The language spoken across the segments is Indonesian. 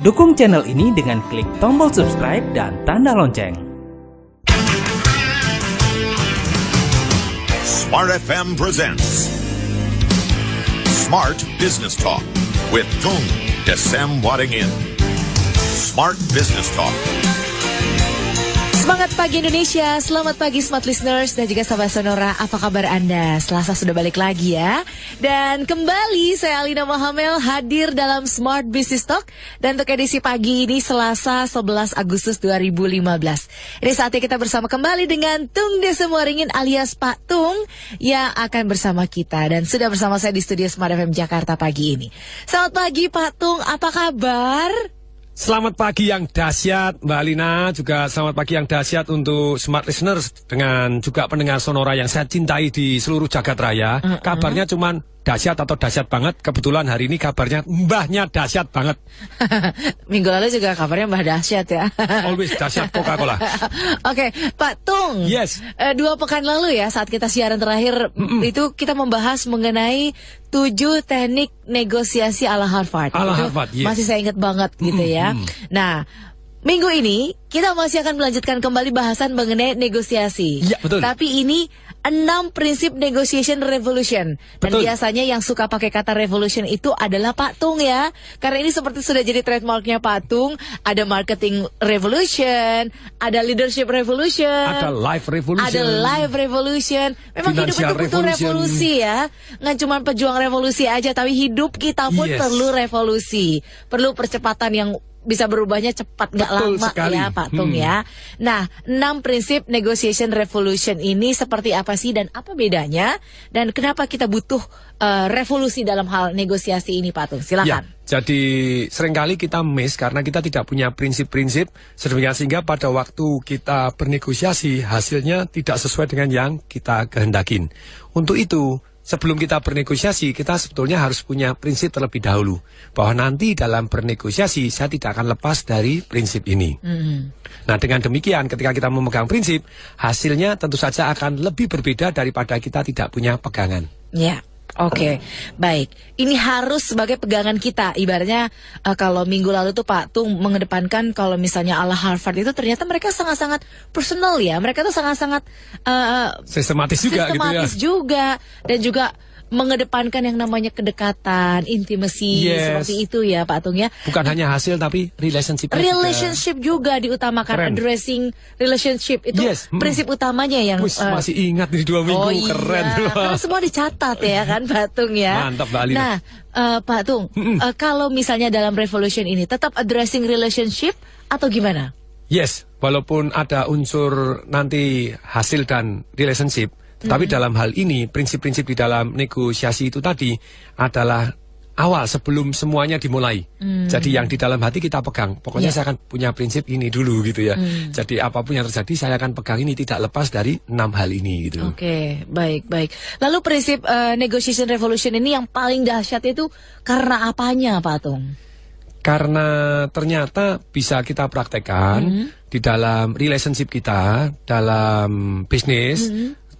Dukung channel ini dengan klik tombol subscribe dan tanda lonceng. Smart FM presents Smart Business Talk with Tung Desem Waddingin. Smart Business Talk. Semangat pagi Indonesia, selamat pagi Smart Listeners dan juga sahabat Sonora, apa kabar Anda? Selasa sudah balik lagi ya. Dan kembali saya Alina Mohamel hadir dalam Smart Business Talk. Dan untuk edisi pagi ini Selasa 11 Agustus 2015. Ini saatnya kita bersama kembali dengan Tung Desem Waddingin alias Pak Tung yang akan bersama kita. Dan sudah bersama saya di studio Smart FM Jakarta pagi ini. Selamat pagi Pak Tung, apa kabar? Selamat pagi yang dahsyat Mbak Alina, juga selamat pagi yang dahsyat untuk Smart Listeners dengan juga pendengar Sonora yang saya cintai di seluruh jagat raya. Kabarnya cuman dahsyat atau dahsyat banget. Kebetulan hari ini kabarnya mbahnya dahsyat banget. Minggu lalu juga kabarnya mbah dahsyat ya. Always dahsyat Coca-Cola. Oke, Pak Tung. Yes. 2 pekan lalu ya saat kita siaran terakhir itu kita membahas mengenai 7 teknik negosiasi ala Harvard. Ala itu Harvard, yes. Masih saya ingat banget gitu ya. Nah, minggu ini kita masih akan melanjutkan kembali bahasan mengenai negosiasi. Ya, betul. Tapi ini 6 prinsip negotiation revolution. Dan Betul. biasanya yang suka pakai kata revolution itu adalah Pak Tung ya. Karena ini seperti sudah jadi trademarknya Pak Tung. Ada marketing revolution, ada leadership revolution, Ada life revolution, ada life revolution. Memang hidup Financial itu butuh revolution. revolusi ya. Nggak cuma pejuang revolusi aja, tapi hidup kita pun Yes. perlu revolusi. Perlu percepatan yang bisa berubahnya cepat, nggak Betul lama sekali. ya Pak Tung ya. Nah, 6 prinsip negotiation revolution ini seperti apa sih dan apa bedanya? Dan kenapa kita butuh revolusi dalam hal negosiasi ini Pak Tung? Silakan. Ya, jadi seringkali kita miss karena kita tidak punya prinsip-prinsip sehingga pada waktu kita bernegosiasi hasilnya tidak sesuai dengan yang kita kehendakin. Untuk itu, sebelum kita bernegosiasi, kita sebetulnya harus punya prinsip terlebih dahulu. Bahwa nanti dalam bernegosiasi, saya tidak akan lepas dari prinsip ini. Nah, dengan demikian, ketika kita memegang prinsip, hasilnya tentu saja akan lebih berbeda daripada kita tidak punya pegangan. Ya. Oke, baik. Ini harus sebagai pegangan kita. Ibaratnya kalau minggu lalu tuh Pak Tung mengedepankan kalau misalnya ala Harvard itu ternyata mereka sangat-sangat personal ya. Mereka tuh sangat-sangat Sistematis juga gitu ya. juga. Dan juga mengedepankan yang namanya kedekatan, intimacy, Yes. seperti itu ya Pak Tung ya. Bukan hanya hasil tapi relationship. Relationship juga diutamakan. Keren. Addressing relationship itu Yes. prinsip utamanya yang Masih ingat nih 2 minggu, oh iya, keren. kan semua dicatat ya kan Pak Tung ya. Mantap Mbak Alina. Nah, Pak Tung, kalau misalnya dalam revolution ini tetap addressing relationship atau gimana? Yes, walaupun ada unsur nanti hasil dan relationship, tetapi dalam hal ini prinsip-prinsip di dalam negosiasi itu tadi adalah awal sebelum semuanya dimulai. Jadi yang di dalam hati kita pegang. Pokoknya saya akan punya prinsip ini dulu gitu ya. Jadi apapun yang terjadi saya akan pegang ini, tidak lepas dari 6 hal ini gitu. Oke, baik. Lalu prinsip negotiation revolution ini yang paling dahsyat itu karena apanya Pak Tung? Karena ternyata bisa kita praktekkan di dalam relationship kita, dalam bisnis,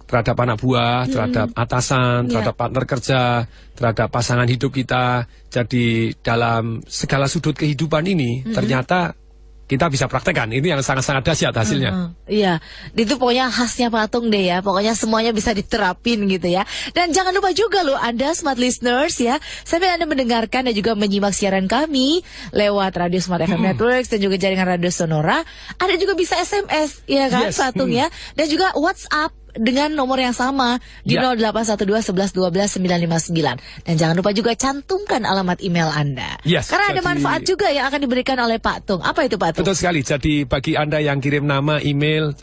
terhadap anak buah, terhadap atasan, terhadap partner kerja, terhadap pasangan hidup kita. Jadi dalam segala sudut kehidupan ini ternyata kita bisa praktekkan. Ini yang sangat-sangat dahsyat hasilnya. Iya, itu pokoknya khasnya Pak Tung deh ya. Pokoknya semuanya bisa diterapin gitu ya. Dan jangan lupa juga loh Anda Smart Listeners ya, sambil Anda mendengarkan dan juga menyimak siaran kami lewat Radio Smart FM Networks dan juga jaringan Radio Sonora, Anda juga bisa SMS ya kan Yes. Pak Tung ya. Dan juga WhatsApp dengan nomor yang sama di 0812 11 12 959. Dan jangan lupa juga cantumkan alamat email Anda. Yes, Karena ada jadi- manfaat juga yang akan diberikan oleh Pak Tung. Apa itu Pak Tung? Betul sekali. Jadi bagi Anda yang kirim nama, email,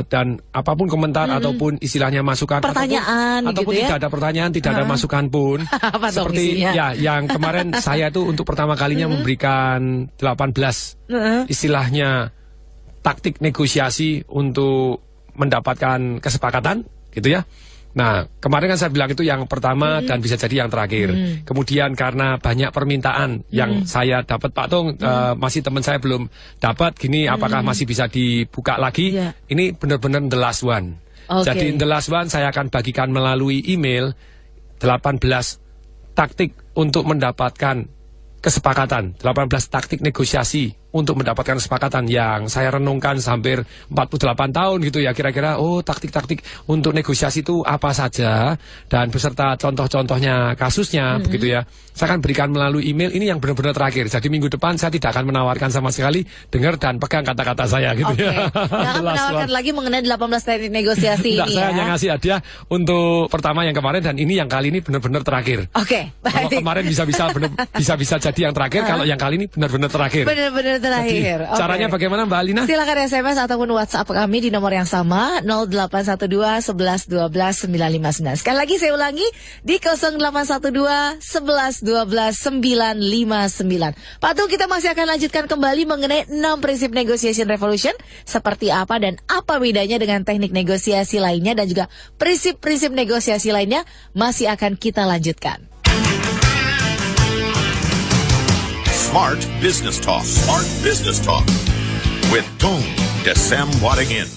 dan apapun komentar ataupun istilahnya masukan, Pertanyaan ataupun gitu ya. tidak ada pertanyaan, tidak ada masukan pun. Apa dong Seperti isinya? ya yang kemarin saya itu untuk pertama kalinya memberikan 18 istilahnya taktik negosiasi untuk mendapatkan kesepakatan gitu ya. Nah, kemarin kan saya bilang itu yang pertama dan bisa jadi yang terakhir. Kemudian karena banyak permintaan yang saya dapat, Pak Tung, masih teman saya belum dapat, gini apakah masih bisa dibuka lagi? Yeah. Ini benar-benar the last one. Oke. Jadi the last one saya akan bagikan melalui email 18 taktik untuk mendapatkan kesepakatan, 18 taktik negosiasi untuk mendapatkan kesepakatan yang saya renungkan hampir 48 tahun gitu ya, kira-kira taktik-taktik untuk negosiasi itu apa saja, dan beserta contoh-contohnya kasusnya begitu ya. Saya akan berikan melalui email, ini yang benar-benar terakhir. Jadi minggu depan saya tidak akan menawarkan sama sekali, dengar dan pegang kata-kata saya gitu ya. Nggak akan menawarkan lagi mengenai 18 teknik negosiasi ini saya ya. hanya ngasih hadiah untuk pertama yang kemarin, dan ini yang kali ini benar-benar terakhir. Oke, Kalau baik. kemarin bisa jadi yang terakhir, kalau yang kali ini benar-benar terakhir. Benar-benar terakhir. Jadi, caranya bagaimana Mbak Alina? Silakan SMS ataupun WhatsApp kami di nomor yang sama 0812 11 12 959. Sekali lagi saya ulangi di 0812 11 12 959. Pak Tung, kita masih akan lanjutkan kembali mengenai 6 prinsip negotiation revolution, seperti apa dan apa bedanya dengan teknik negosiasi lainnya, dan juga prinsip-prinsip negosiasi lainnya masih akan kita lanjutkan. Smart Business Talk. Smart Business Talk. With Tung Desem Waddingin.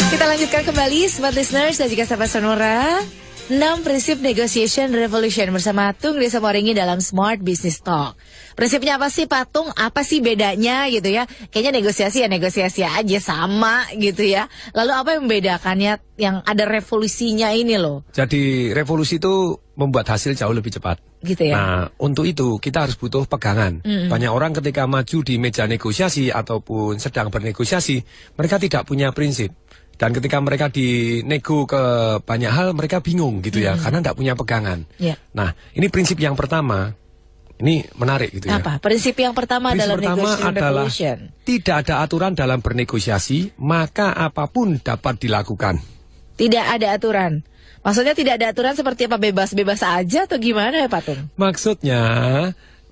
Kita lanjutkan kembali Smart Listeners dan juga sahabat Sonora, 6 prinsip negotiation revolution bersama Tung Desem Waddingin dalam Smart Business Talk. Prinsipnya apa sih Pak Tung? Apa sih bedanya gitu ya? Kayaknya negosiasi aja sama gitu ya. Lalu apa yang membedakannya, yang ada revolusinya ini loh? Jadi revolusi itu membuat hasil jauh lebih cepat. Gitu ya. Nah, untuk itu kita harus butuh pegangan. Banyak orang ketika maju di meja negosiasi ataupun sedang bernegosiasi, mereka tidak punya prinsip. Dan ketika mereka dinego ke banyak hal, mereka bingung gitu ya, karena tidak punya pegangan. Yeah. Nah, ini prinsip yang pertama. Ini menarik gitu ya. Apa? Prinsip yang pertama Prinsip dalam pertama negotiation adalah revolution. tidak ada aturan dalam bernegosiasi, maka apapun dapat dilakukan. Tidak ada aturan. Maksudnya tidak ada aturan seperti apa, bebas-bebas aja atau gimana ya Pak Tung? Maksudnya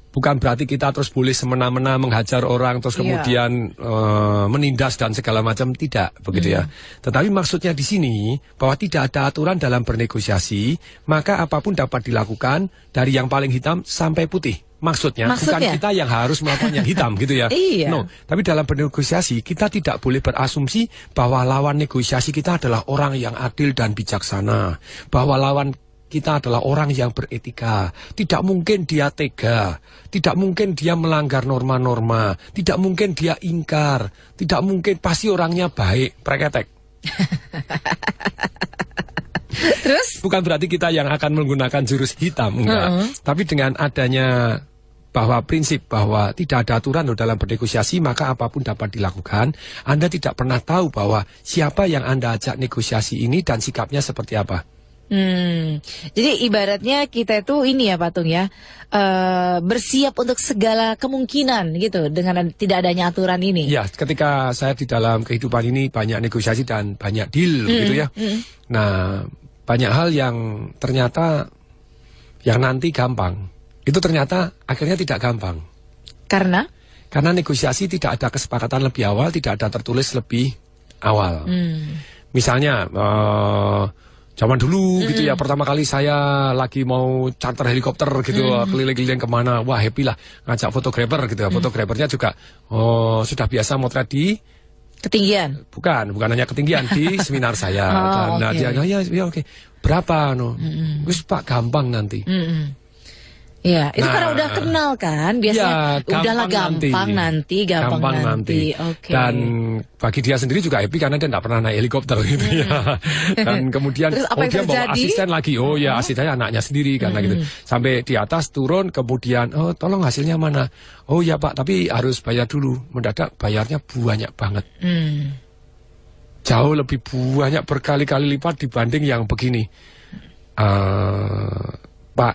bukan berarti kita terus boleh semena-mena menghajar orang terus kemudian menindas dan segala macam, tidak begitu ya. Tetapi maksudnya di sini bahwa tidak ada aturan dalam bernegosiasi, maka apapun dapat dilakukan dari yang paling hitam sampai putih. Maksudnya bukan kita yang harus melakukan yang hitam gitu ya. Iya. No, tapi dalam bernegosiasi kita tidak boleh berasumsi bahwa lawan negosiasi kita adalah orang yang adil dan bijaksana, bahwa lawan kita adalah orang yang beretika. Tidak mungkin dia tega, tidak mungkin dia melanggar norma-norma, tidak mungkin dia ingkar, tidak mungkin, pasti orangnya baik, preketek. Terus? Bukan berarti kita yang akan menggunakan jurus hitam, enggak. Tapi dengan adanya bahwa prinsip bahwa tidak ada aturan dalam bernegosiasi, maka apapun dapat dilakukan. Anda tidak pernah tahu bahwa siapa yang Anda ajak negosiasi ini dan sikapnya seperti apa. Jadi ibaratnya kita itu ini ya Pak Tung ya, bersiap untuk segala kemungkinan gitu dengan tidak adanya aturan ini. Ya, ketika saya di dalam kehidupan ini banyak negosiasi dan banyak deal gitu ya. Nah, banyak hal yang ternyata yang nanti gampang, itu ternyata akhirnya tidak gampang. Karena negosiasi tidak ada kesepakatan lebih awal, tidak ada tertulis lebih awal. Misalnya zaman dulu gitu ya, pertama kali saya lagi mau charter helikopter gitu, keliling-keliling kemana, wah happy lah, ngajak fotografer gitu ya. Fotografernya juga sudah biasa motret di ketinggian. Bukan hanya ketinggian, di seminar saya. Dan dia ya oke. Berapa wis Pak, gampang nanti. Ya, itu karena udah kenal kan, biasanya ya, udahlah gampang nanti. Okay. Dan bagi dia sendiri juga happy karena dia tidak pernah naik helikopter gitu ya. Dan kemudian dia bawa asisten lagi. Oh ya, asistennya anaknya sendiri karena gitu. Sampai di atas turun, kemudian tolong hasilnya mana? Oh ya Pak, tapi harus bayar dulu. Mendadak bayarnya banyak banget. Jauh lebih banyak, berkali-kali lipat dibanding yang begini. Pak,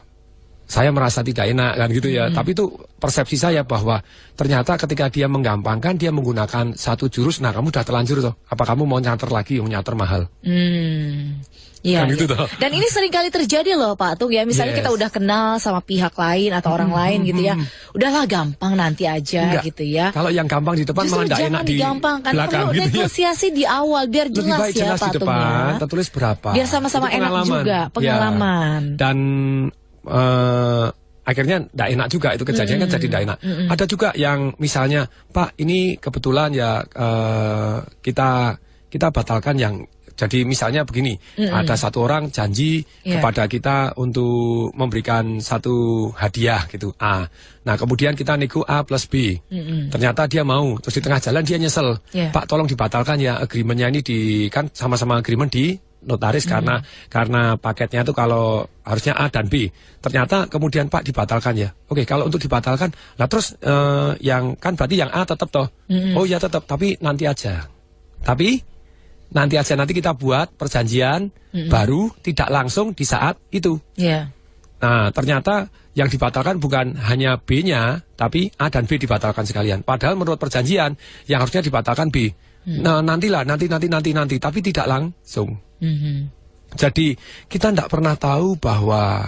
saya merasa tidak enak kan gitu ya. Tapi itu persepsi saya bahwa ternyata ketika dia menggampangkan, dia menggunakan satu jurus. Nah, kamu udah terlanjur toh. Apa kamu mau nyater lagi, yang nyater mahal? Iya, kan gitu toh. Dan ini sering kali terjadi loh Pak Tung ya. Misalnya kita udah kenal sama pihak lain atau orang lain gitu ya. Udahlah gampang nanti aja gitu ya. Kalau yang gampang di depan malah tidak enak di belakang gitu ya. Negosiasi di awal biar jelas, lebih baik jelas ya Pak di Tung depan, ya. tertulis berapa. Biar sama-sama enak juga, pengalaman. Ya. Dan akhirnya tidak enak juga, itu kejadian kan jadi tidak enak. Ada juga yang misalnya, Pak ini kebetulan ya kita batalkan yang Jadi misalnya begini, ada satu orang janji kepada kita untuk memberikan satu hadiah gitu A. Nah kemudian kita nego A plus B. Ternyata dia mau, terus di tengah jalan dia nyesel. Pak tolong dibatalkan ya agreementnya ini kan sama-sama agreement di notaris karena paketnya itu kalau harusnya A dan B. Ternyata kemudian Pak dibatalkan ya. Oke, kalau untuk dibatalkan, lah terus yang kan berarti yang A tetap toh. Oh ya tetap, tapi nanti aja. Nanti kita buat perjanjian baru tidak langsung di saat itu. Nah, ternyata yang dibatalkan bukan hanya B-nya, tapi A dan B dibatalkan sekalian. Padahal menurut perjanjian yang harusnya dibatalkan B. Nah, nanti, tapi tidak langsung. Jadi kita tidak pernah tahu bahwa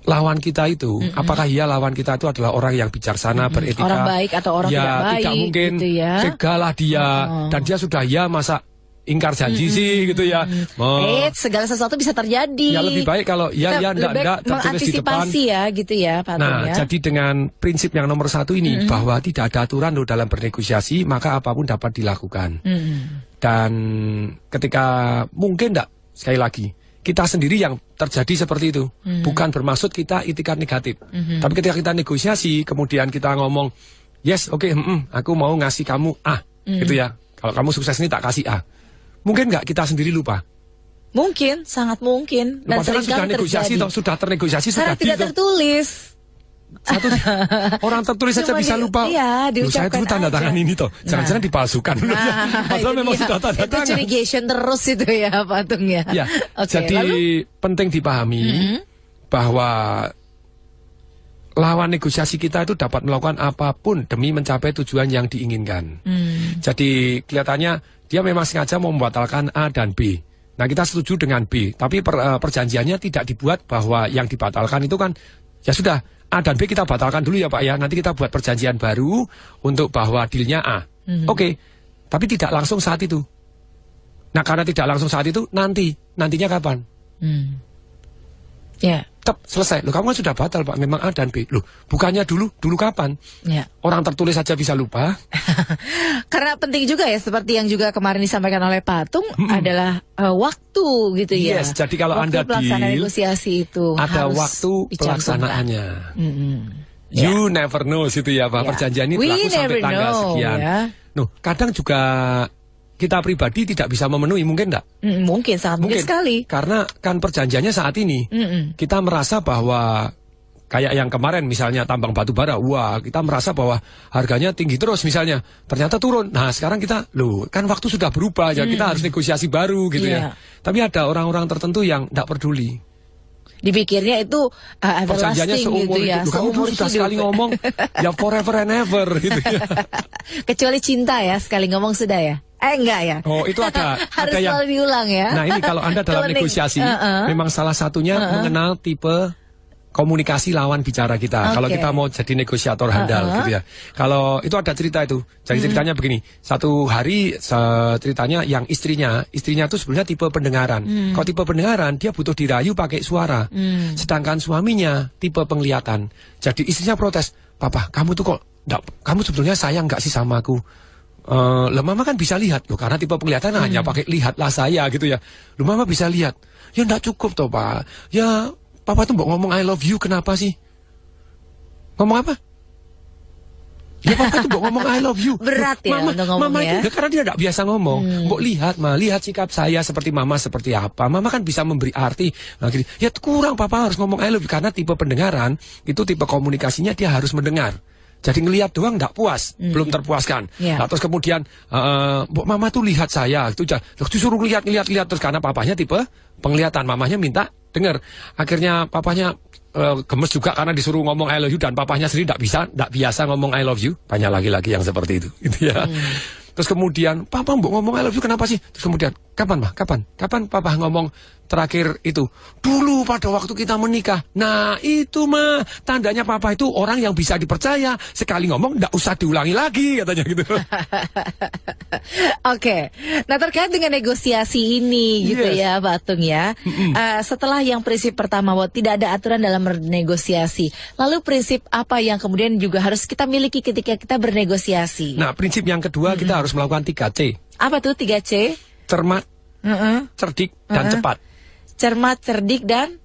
lawan kita itu, apakah lawan kita itu adalah orang yang bijaksana, beretika, orang baik atau orang tidak baik, tidak mungkin gitu ya. segalah dia, dan dia sudah masa ingkar janji sih gitu ya. Segala sesuatu bisa terjadi. Ya lebih baik kalau enggak tertulis di depan. Mengantisipasi ya gitu ya Pak Tung, Nah, jadi dengan prinsip yang nomor 1 ini bahwa tidak ada aturan loh dalam bernegosiasi, maka apapun dapat dilakukan. Dan ketika mungkin enggak, sekali lagi, kita sendiri yang terjadi seperti itu. Bukan bermaksud kita itikat negatif. Tapi ketika kita negosiasi, kemudian kita ngomong, yes, oke, aku mau ngasih kamu A, gitu ya. Kalau kamu sukses ini tak kasih A. Mungkin nggak kita sendiri lupa? Mungkin, sangat mungkin. Dan padahal sudah negosiasi, sudah ternegosiasi, sudah tidak tertulis. Orang tertulis saja bisa lupa. Iya, saya itu tanda tangan ini toh. Jangan-jangan dipalsukan. Padahal memang sudah tanda tangan. Itu curiation terus itu ya Pak Tung ya. Ya, jadi penting dipahami bahwa lawan negosiasi kita itu dapat melakukan apapun demi mencapai tujuan yang diinginkan. Jadi kelihatannya dia memang sengaja mau membatalkan A dan B. Nah kita setuju dengan B, tapi perjanjiannya tidak dibuat bahwa yang dibatalkan itu kan, ya sudah A dan B kita batalkan dulu ya Pak ya, nanti kita buat perjanjian baru untuk bahwa dealnya A. Oke, tapi tidak langsung saat itu. Nah karena tidak langsung saat itu, nantinya kapan? Tetap selesai. Loh kamu kan sudah batal Pak, memang A dan B. Loh bukannya dulu kapan? Orang tertulis saja bisa lupa. Karena penting juga ya, seperti yang juga kemarin disampaikan oleh Pak Tung, adalah waktu gitu ya. Yes, jadi kalau waktu Anda pelaksanaan negosiasi itu ada harus waktu pelaksanaannya. You never know itu ya Pak, perjanjian ini berlaku sampai tanggal sekian. Noh, kadang juga kita pribadi tidak bisa memenuhi, mungkin enggak? Mungkin, sangat mungkin sekali. Karena kan perjanjiannya saat ini, kita merasa bahwa kayak yang kemarin misalnya tambang batu bara, wah kita merasa bahwa harganya tinggi terus misalnya, ternyata turun. Nah sekarang kita, loh kan waktu sudah berubah, ya kita harus negosiasi baru gitu ya. Tapi ada orang-orang tertentu yang enggak peduli. Dipikirnya itu perjanjiannya seumur gitu ya. Kamu sudah sekali ngomong, ya forever and ever gitu ya. Kecuali cinta ya, sekali ngomong sudah ya. Enggak ya. Oh itu ada harus yang selalu diulang ya. Nah ini kalau Anda dalam negosiasi, memang salah satunya mengenal tipe komunikasi lawan bicara kita. Kalau kita mau jadi negosiator handal gitu ya. Kalau itu ada cerita itu. Jadi ceritanya begini. Satu hari ceritanya yang istrinya itu sebenarnya tipe pendengaran. Kalau tipe pendengaran dia butuh dirayu pakai suara. Sedangkan suaminya tipe penglihatan. Jadi istrinya protes, "Papa, kamu tuh kok kamu sebetulnya sayang nggak sih sama aku?" Lah mama kan bisa lihat loh, karena tipe penglihatan hanya pakai lihatlah saya gitu ya. Loh mama bisa lihat. Ya enggak cukup toh Pak. Ya Papa tuh mau ngomong I love you, kenapa sih? Ngomong apa? Ya Papa tuh mau ngomong I love you. Berat ya mama, untuk ngomong mama ya. Itu karena dia enggak biasa ngomong. Mbok lihat lihat sikap saya seperti mama seperti apa. Mama kan bisa memberi arti. Nah, gini, ya kurang Papa harus ngomong I love you, karena tipe pendengaran itu tipe komunikasinya dia harus mendengar. Jadi ngelihat doang enggak puas, belum terpuaskan. Nah, terus kemudian mama tuh lihat saya, itu disuruh lihat terus karena papanya tipe penglihatan, mamanya minta dengar. Akhirnya papanya gemes juga karena disuruh ngomong I love you, dan papanya sendiri enggak biasa ngomong I love you. Banyak laki-laki yang seperti itu, gitu ya. Terus kemudian, "Papa mbok ngomong I love you kenapa sih?" Terus kemudian, "Kapan Papa ngomong terakhir itu?" "Dulu pada waktu kita menikah." Nah itu mah tandanya Papa itu orang yang bisa dipercaya. Sekali ngomong nggak usah diulangi lagi, katanya gitu. Oke. Nah terkait dengan negosiasi ini gitu ya Pak Tung ya. Setelah yang prinsip pertama bahwa tidak ada aturan dalam bernegosiasi, lalu prinsip apa yang kemudian juga harus kita miliki ketika kita bernegosiasi? Nah prinsip yang kedua kita harus melakukan 3C. Apa tuh 3C? Cermat, cerdik dan cepat. Cermat, cerdik dan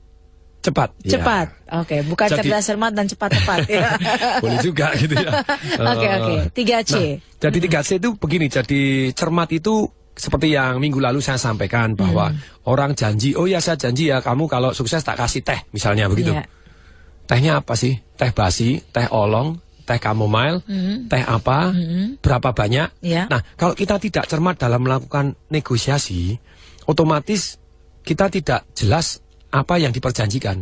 Cepat. cepat. Oke, bukan Jadi- cerdas, cermat dan cepat-cepat. Ya. Boleh juga gitu ya. Oke. 3C. Nah, jadi 3C itu begini, jadi cermat itu seperti yang minggu lalu saya sampaikan bahwa orang janji, oh ya saya janji ya kamu kalau sukses tak kasih teh misalnya begitu. Iya. Tehnya apa sih? Teh basi, teh olong, teh chamomile, teh apa, berapa banyak. Iya. Nah kalau kita tidak cermat dalam melakukan negosiasi, otomatis kita tidak jelas apa yang diperjanjikan,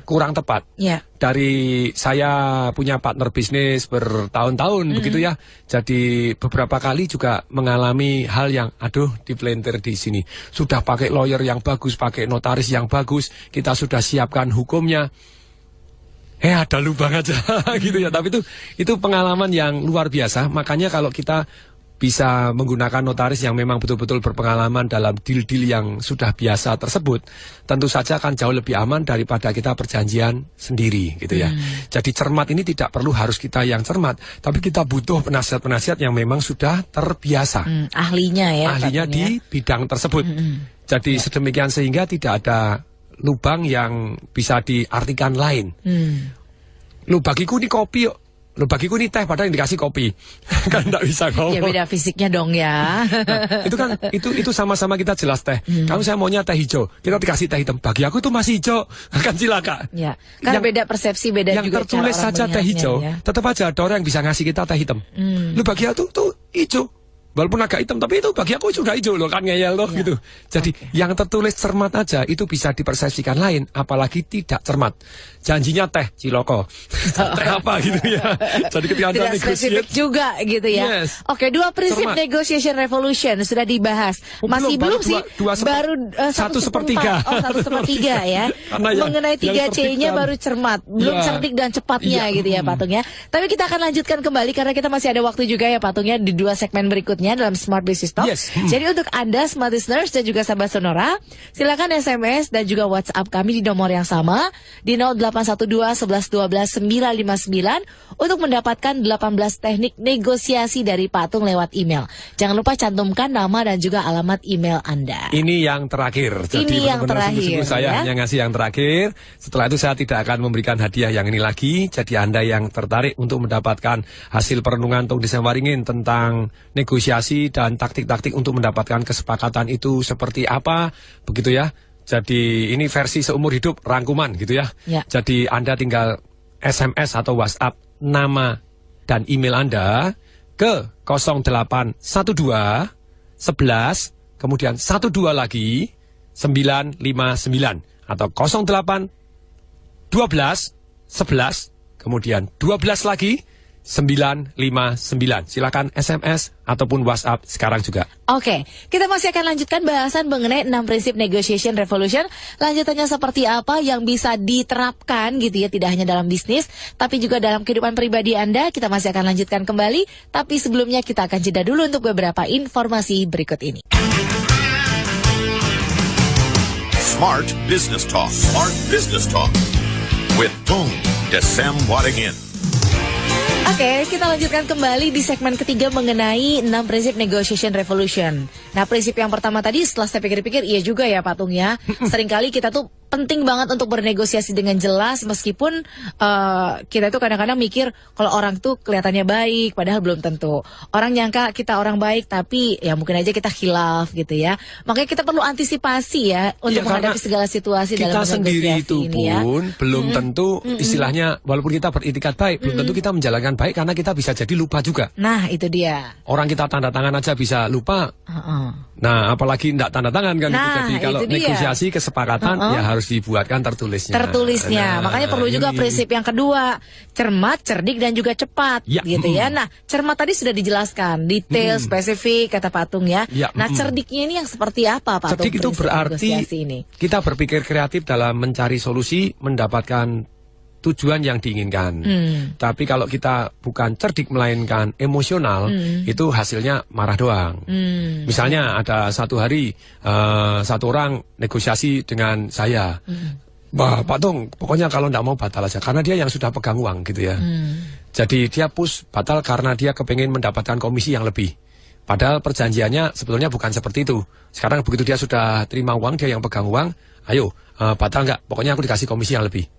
kurang tepat. Ya. Dari saya punya partner bisnis bertahun-tahun begitu ya. Jadi beberapa kali juga mengalami hal yang aduh dipelintir di sini. Sudah pakai lawyer yang bagus, pakai notaris yang bagus, kita sudah siapkan hukumnya. Ada lubang aja gitu ya. Tapi itu pengalaman yang luar biasa. Makanya kalau kita bisa menggunakan notaris yang memang betul-betul berpengalaman dalam deal-deal yang sudah biasa tersebut, tentu saja akan jauh lebih aman daripada kita perjanjian sendiri gitu ya. Jadi cermat ini tidak perlu harus kita yang cermat, tapi kita butuh penasihat-penasihat yang memang sudah terbiasa. Ahlinya ya. Ahlinya Pak, di bidang tersebut. Jadi sedemikian sehingga tidak ada lubang yang bisa diartikan lain. Lu bagiku ini kopi yuk. Lo bagiku ini teh padahal yang dikasih kopi. Kan enggak bisa ngomong. Ya beda fisiknya dong ya. Nah, itu kan itu sama-sama kita jelas teh. Kamu saya maunya teh hijau, kita dikasih teh hitam. Bagi aku itu masih hijau. Kan cilaka. Ya, kan beda persepsi, beda yang juga tertulis cara orang saja teh melihatnya, hijau, ya. tetap aja ada orang yang bisa ngasih kita teh hitam. Lu bagi aku tuh hijau. Walaupun agak hitam, tapi itu bagi aku sudah hijau loh, kan ngeyel loh gitu. Jadi yang tertulis cermat aja itu bisa dipersepsikan lain, apalagi tidak cermat. Janjinya teh ciloko, teh apa gitu ya. Jadi ketika Anda Tidak spesifik negosiasi, juga gitu ya. Yes. Oke, 2 prinsip Cermat. negotiation revolution sudah dibahas. Oh, Masih belum baru sih? baru 1/4. 1/3. Oh, 1/3 ya. Karena Mengenai yang 3C-nya tertib kan. baru cermat, belum Ya. cerdik dan cepatnya Iya, gitu ya Patung ya. Tapi kita akan lanjutkan kembali karena kita masih ada waktu juga ya Patung ya di 2 segmen berikutnya dalam Smart Business Talk. Yes. Jadi untuk Anda Smart Listeners dan juga sahabat Sonora, silakan SMS dan juga WhatsApp kami di nomor yang sama di 0812 11 12 959 untuk mendapatkan 18 teknik negosiasi dari Patung lewat email. Jangan lupa cantumkan nama dan juga alamat email Anda. ini yang terakhir. Jadi Ini yang benar-benar terakhir, sungguh-sungguh saya ya. hanya ngasih yang terakhir. Setelah itu saya tidak akan memberikan hadiah yang ini lagi. Jadi Anda yang tertarik untuk mendapatkan hasil perenungan Tung Desem Waringin tentang negosiasi dan taktik-taktik untuk mendapatkan kesepakatan itu seperti apa, begitu ya. Jadi ini versi seumur hidup rangkuman gitu ya. Ya. Jadi Anda tinggal SMS atau WhatsApp nama dan email Anda ke 0812 11 kemudian 12 lagi 959 atau 08 12 11 kemudian 12 lagi 959. Silakan SMS ataupun WhatsApp sekarang juga. Oke, kita masih akan lanjutkan bahasan mengenai 6 prinsip negotiation revolution. Lanjutannya seperti apa yang bisa diterapkan gitu ya, tidak hanya dalam bisnis, tapi juga dalam kehidupan pribadi Anda. Kita masih akan lanjutkan kembali, tapi sebelumnya kita akan jeda dulu untuk beberapa informasi berikut ini. Smart Business Talk. Smart Business Talk. With Tung Desem Waringin. Oke, kita lanjutkan kembali di segmen ketiga mengenai 6 prinsip negotiation revolution. Nah, prinsip yang pertama tadi setelah saya pikir-pikir, iya juga ya Patung ya. Seringkali kita tuh penting banget untuk bernegosiasi dengan jelas meskipun kita tuh kadang-kadang mikir kalau orang tuh kelihatannya baik padahal belum tentu. Orang nyangka kita orang baik tapi ya mungkin aja kita khilaf gitu ya. Makanya kita perlu antisipasi ya untuk Iya, menghadapi karena segala situasi dalam kita sendiri bernegosiasi itu ini ya. pun belum tentu istilahnya walaupun kita beritikat baik belum tentu kita menjalankan baik karena kita bisa jadi lupa juga. Nah, itu dia. Orang kita tanda tangan aja bisa lupa. Nah, apalagi tidak tanda tangan kan. Nah, gitu. Jadi kalau itu dia. negosiasi kesepakatan ya harus dibuatkan tertulisnya. Tertulisnya. Nah, Makanya perlu juga ini. prinsip yang kedua, cermat, cerdik dan juga cepat, Ya, gitu ya. Nah, cermat tadi sudah dijelaskan, detail, spesifik kata Patung ya. Ya, Nah, cerdiknya ini yang seperti apa Patung? Cerdik itu prinsip berarti negosiasi ini? kita berpikir kreatif dalam mencari solusi, mendapatkan tujuan yang diinginkan. Tapi kalau kita bukan cerdik melainkan emosional, itu hasilnya marah doang. Misalnya ada satu hari satu orang negosiasi dengan saya. Wah, Pak Tung, pokoknya kalau nggak mau batal aja karena dia yang sudah pegang uang gitu ya. Jadi dia push batal karena dia kepengen mendapatkan komisi yang lebih. Padahal perjanjiannya sebetulnya bukan seperti itu. Sekarang begitu dia sudah terima uang, dia yang pegang uang, ayo batal nggak? Pokoknya aku dikasih komisi yang lebih.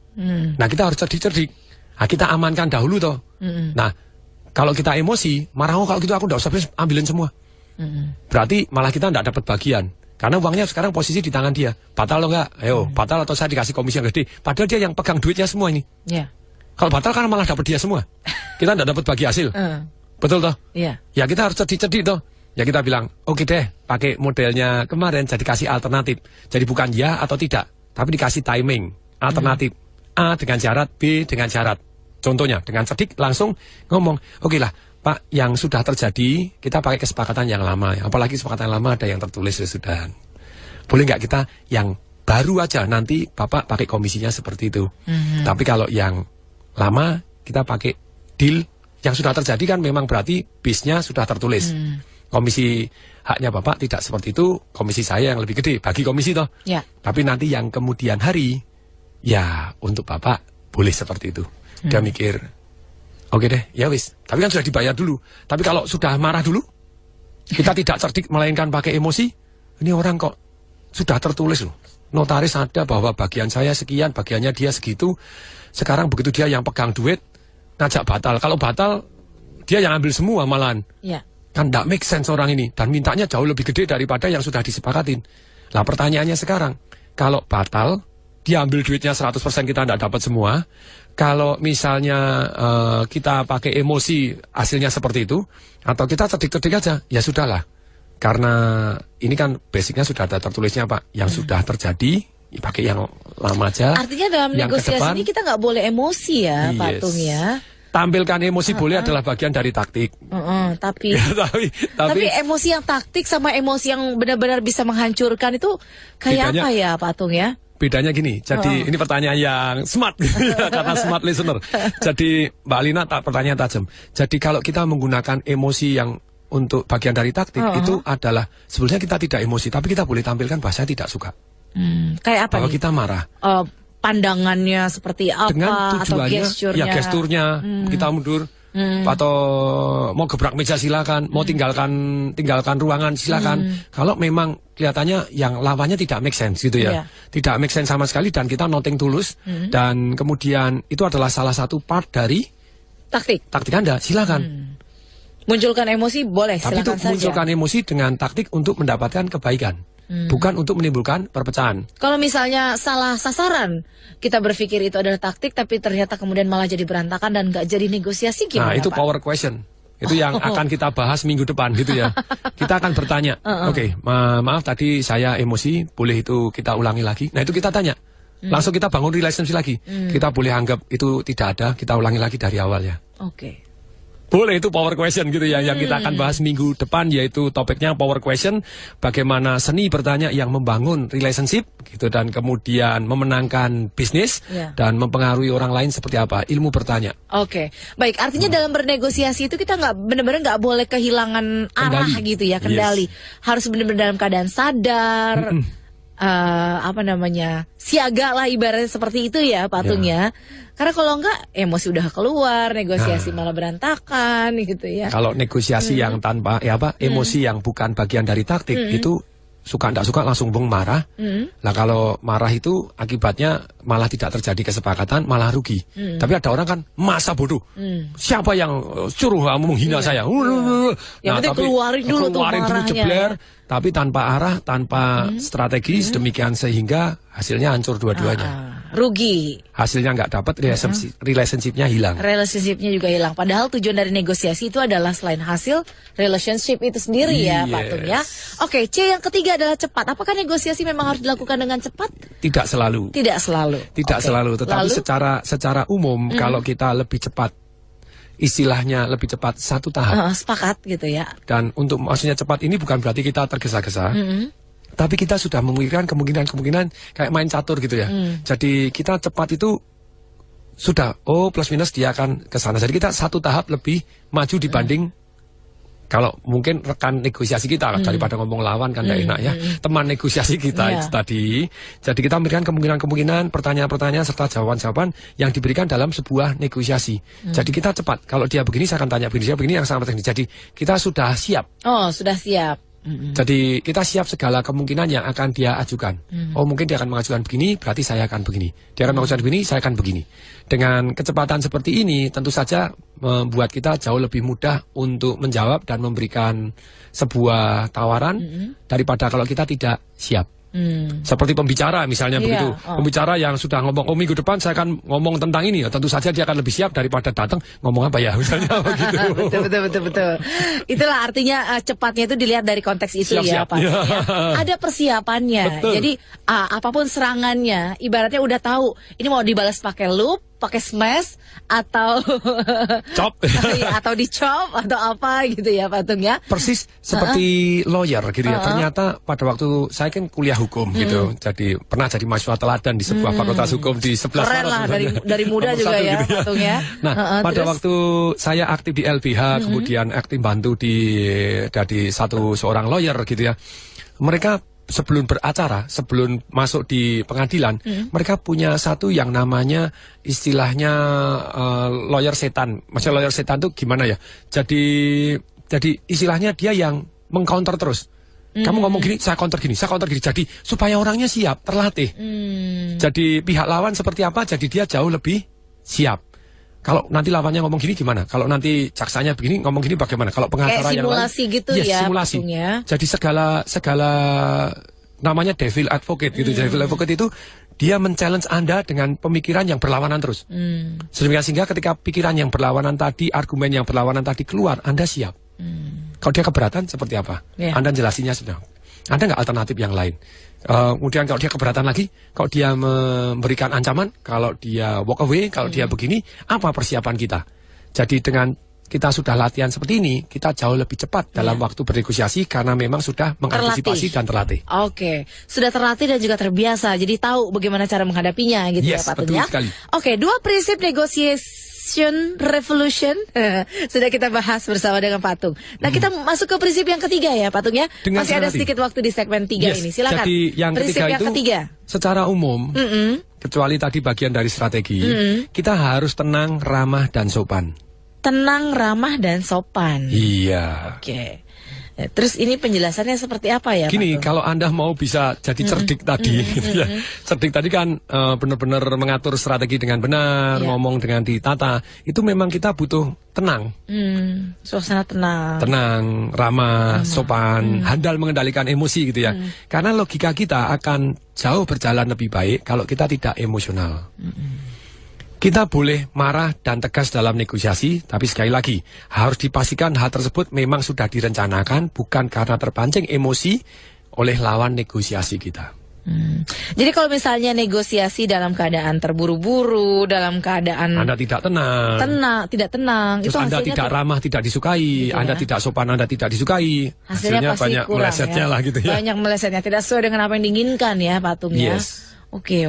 Nah kita harus cerdik-cerdik. Nah, kita amankan dahulu toh. Nah kalau kita emosi, marah, oh kalau gitu aku nggak usah ambilin semua. Berarti malah kita nggak dapat bagian. Karena uangnya sekarang posisi di tangan dia. Batal lo nggak? Ayo, batal atau saya dikasih komisi yang gede. Padahal dia yang pegang duitnya semua ini. Yeah. Kalau batal kan malah dapat dia semua. Kita nggak dapat bagi hasil. Betul toh? Yeah. Ya kita harus cerdik-cerdik toh. Ya kita bilang, oke deh, pakai modelnya kemarin, jadi kasih alternatif. Jadi bukan ya atau tidak, tapi dikasih timing, alternatif. A dengan syarat, B dengan syarat. Contohnya, dengan cerdik langsung ngomong, oke lah, Pak, yang sudah terjadi, kita pakai kesepakatan yang lama. Apalagi kesepakatan lama ada yang tertulis ya sudah. Boleh nggak kita yang baru aja, nanti Bapak pakai komisinya seperti itu. Tapi kalau yang lama, kita pakai deal yang sudah terjadi kan memang berarti bisnya sudah tertulis. Komisi haknya Bapak tidak seperti itu, komisi saya yang lebih gede, bagi komisi toh. Yeah. Tapi nanti yang kemudian hari, ya untuk Bapak boleh seperti itu. Dia mikir, oke deh, ya wis. Tapi kan sudah dibayar dulu. Tapi kalau sudah marah dulu, kita tidak cerdik melainkan pakai emosi, ini orang kok sudah tertulis loh. Notaris ada bahwa bagian saya sekian, bagiannya dia segitu. Sekarang begitu dia yang pegang duit, ngajak batal. Kalau batal, dia yang ambil semua malahan. Yeah. Kan tidak make sense orang ini. Dan mintanya jauh lebih gede daripada yang sudah disepakatin. Lah pertanyaannya sekarang, kalau batal, dia ambil duitnya 100% kita tidak dapat semua. Kalau misalnya kita pakai emosi hasilnya seperti itu, atau kita cerdik-cerdik aja, ya sudahlah. Karena ini kan basicnya sudah ada tertulisnya Pak, yang sudah terjadi, ya pakai yang lama aja. Artinya dalam yang negosiasi kedepan, ini kita nggak boleh emosi ya, Pak yes. Tung ya. Tampilkan emosi boleh adalah bagian dari taktik. Tapi Ya, tapi emosi yang taktik sama emosi yang benar-benar bisa menghancurkan itu kayak Bedanya- apa ya, Pak Tung ya? Bedanya gini, jadi ini pertanyaan yang smart, karena smart listener. Jadi Mbak Alina pertanyaan tajam. Jadi kalau kita menggunakan emosi yang untuk bagian dari taktik, itu adalah sebenarnya kita tidak emosi, tapi kita boleh tampilkan bahasa tidak suka. Kayak apa Bahwa nih? kita marah. Pandangannya seperti apa Dengan atau tujuannya, gesturnya? ya gesturnya, kita mundur. Atau mau gebrak meja silakan, mau tinggalkan ruangan silakan. Kalau memang kelihatannya yang lawannya tidak make sense gitu ya, tidak make sense sama sekali dan kita nothing tulus dan kemudian itu adalah salah satu part dari taktik. Anda, silakan. Munculkan emosi boleh, Tapi itu silakan saja. munculkan emosi dengan taktik untuk mendapatkan kebaikan, bukan untuk menimbulkan perpecahan. Kalau misalnya salah sasaran, kita berpikir itu adalah taktik, tapi ternyata kemudian malah jadi berantakan dan nggak jadi negosiasi gimana, Nah itu Pak? power question. Itu yang akan kita bahas minggu depan gitu ya. Kita akan bertanya, oke, maaf tadi saya emosi, boleh itu kita ulangi lagi. Nah itu kita tanya, langsung kita bangun relationship lagi. Kita boleh anggap itu tidak ada, kita ulangi lagi dari awal ya. Oke. Boleh, itu power question gitu ya, yang kita akan bahas minggu depan, yaitu topiknya power question, bagaimana seni bertanya yang membangun relationship gitu dan kemudian memenangkan bisnis dan mempengaruhi orang lain seperti apa, ilmu bertanya. Oke, baik. Artinya dalam bernegosiasi itu kita nggak benar-benar nggak boleh kehilangan arah Kendali. gitu ya, kendali. Harus benar-benar dalam keadaan sadar, siaga lah ibaratnya seperti itu ya, Pak Tung ya. Karena kalau enggak emosi udah keluar, negosiasi malah berantakan gitu ya. Kalau negosiasi yang tanpa emosi yang bukan bagian dari taktik itu suka tidak suka langsung marah. Nah kalau marah itu akibatnya malah tidak terjadi kesepakatan, malah rugi. Tapi ada orang kan masa bodoh. Siapa yang suruh kamu menghina saya? Yang penting keluarin dulu tuh marahnya. Jebler, tapi tanpa arah, tanpa strategi sedemikian sehingga hasilnya hancur dua-duanya. Rugi. Hasilnya nggak dapat, relationship-nya hilang. Relationship-nya juga hilang. Padahal tujuan dari negosiasi itu adalah selain hasil, relationship itu sendiri ya, Pak Tung ya. Oke, C yang ketiga adalah cepat. Apakah negosiasi memang harus dilakukan dengan cepat? Tidak selalu. Tidak selalu. Tidak selalu, tetapi secara umum kalau kita lebih cepat, istilahnya lebih cepat satu tahap. Sepakat gitu ya. Dan untuk maksudnya cepat ini bukan berarti kita tergesa-gesa. Tapi kita sudah memikirkan kemungkinan kayak main catur gitu ya. Jadi kita cepat itu sudah plus minus dia akan ke sana. Jadi kita satu tahap lebih maju dibanding Kalau mungkin rekan negosiasi kita daripada ngomong lawan kan tidak enak ya. Teman negosiasi kita itu tadi. Jadi kita memberikan kemungkinan-kemungkinan, pertanyaan-pertanyaan serta jawaban-jawaban yang diberikan dalam sebuah negosiasi. Jadi kita cepat. Kalau dia begini saya akan tanya begini yang sangat teknis. Jadi kita sudah siap. Oh, sudah siap. Jadi kita siap segala kemungkinan yang akan dia ajukan. Oh mungkin dia akan mengajukan begini, berarti saya akan begini. Dia akan mengajukan begini, saya akan begini. Dengan kecepatan seperti ini tentu saja membuat kita jauh lebih mudah untuk menjawab dan memberikan sebuah tawaran daripada kalau kita tidak siap. Seperti pembicara misalnya begitu. Pembicara yang sudah ngomong, oh minggu depan saya akan ngomong tentang ini, tentu saja dia akan lebih siap daripada datang ngomong apa ya misalnya begitu. Betul. Itulah artinya cepatnya itu dilihat dari konteks itu ya Pak. Ya. Ada persiapannya. Betul. Jadi apapun serangannya, ibaratnya udah tahu ini mau dibalas pakai loop, pakai smash atau chop atau dicop atau apa gitu ya Pak Tung ya. Persis seperti lawyer gitu ya. Ternyata pada waktu saya kan kuliah hukum gitu. Jadi pernah jadi mahasiswa teladan di sebuah fakultas hukum di 11 Keren lah dari muda juga ya gitu Pak Tung ya. Nah, pada waktu saya aktif di LBH kemudian aktif bantu dari seorang lawyer gitu ya. Mereka sebelum beracara, sebelum masuk di pengadilan, mereka punya satu yang namanya istilahnya lawyer setan. Maksudnya lawyer setan itu gimana ya? Jadi istilahnya dia yang mengcounter terus. Kamu ngomong gini, saya counter gini. Jadi supaya orangnya siap, terlatih. Jadi pihak lawan seperti apa, jadi dia jauh lebih siap. Kalau nanti lawannya ngomong gini gimana? Kalau nanti jaksanya begini ngomong gini bagaimana? Kalau pengacara yang lain simulasi gitu ya, simulasi. Patungnya. Jadi segala namanya devil advocate gitu. Devil advocate itu dia men-challenge Anda dengan pemikiran yang berlawanan terus. Sehingga ketika pikiran yang berlawanan tadi, argumen yang berlawanan tadi keluar, Anda siap. Kalau dia keberatan seperti apa? Anda jelasinnya sudah. Anda nggak alternatif yang lain. Kemudian kalau dia keberatan lagi, kalau dia memberikan ancaman, kalau dia walk away, kalau dia begini, apa persiapan kita? Jadi dengan kita sudah latihan seperti ini, kita jauh lebih cepat dalam waktu bernegosiasi karena memang sudah mengantisipasi dan terlatih. Oke, sudah terlatih dan juga terbiasa, jadi tahu bagaimana cara menghadapinya gitu ya Pak Tung ya. Oke, 2 prinsip negotiation revolution sudah kita bahas bersama dengan Pak Tung. Nah kita masuk ke prinsip yang ketiga ya Pak Tung ya. Masih ada sedikit waktu di segmen 3 ini, silakan. Jadi yang prinsip yang ketiga. Secara umum, kecuali tadi bagian dari strategi, kita harus tenang, ramah dan sopan. Tenang, ramah, dan sopan. Iya. Oke. Terus ini penjelasannya seperti apa ya? Gini, Pak? kalau Anda mau bisa jadi cerdik tadi, gitu ya. Cerdik tadi kan benar-benar mengatur strategi dengan benar, ngomong dengan ditata. Itu memang kita butuh tenang. Suasana tenang. Tenang, ramah, sopan, handal mengendalikan emosi gitu ya. Karena logika kita akan jauh berjalan lebih baik kalau kita tidak emosional. Kita boleh marah dan tegas dalam negosiasi, tapi sekali lagi harus dipastikan hal tersebut memang sudah direncanakan, bukan karena terpancing emosi oleh lawan negosiasi kita. Jadi kalau misalnya negosiasi dalam keadaan terburu-buru, dalam keadaan Anda tidak tenang, tidak tenang, terus itu Anda tidak ramah, tidak disukai, gitu Anda tidak sopan, Anda tidak disukai, hasilnya pasti banyak kurang, melesetnya lah gitu ya. Banyak melesetnya, tidak sesuai dengan apa yang diinginkan ya Pak Tung ya. Oke.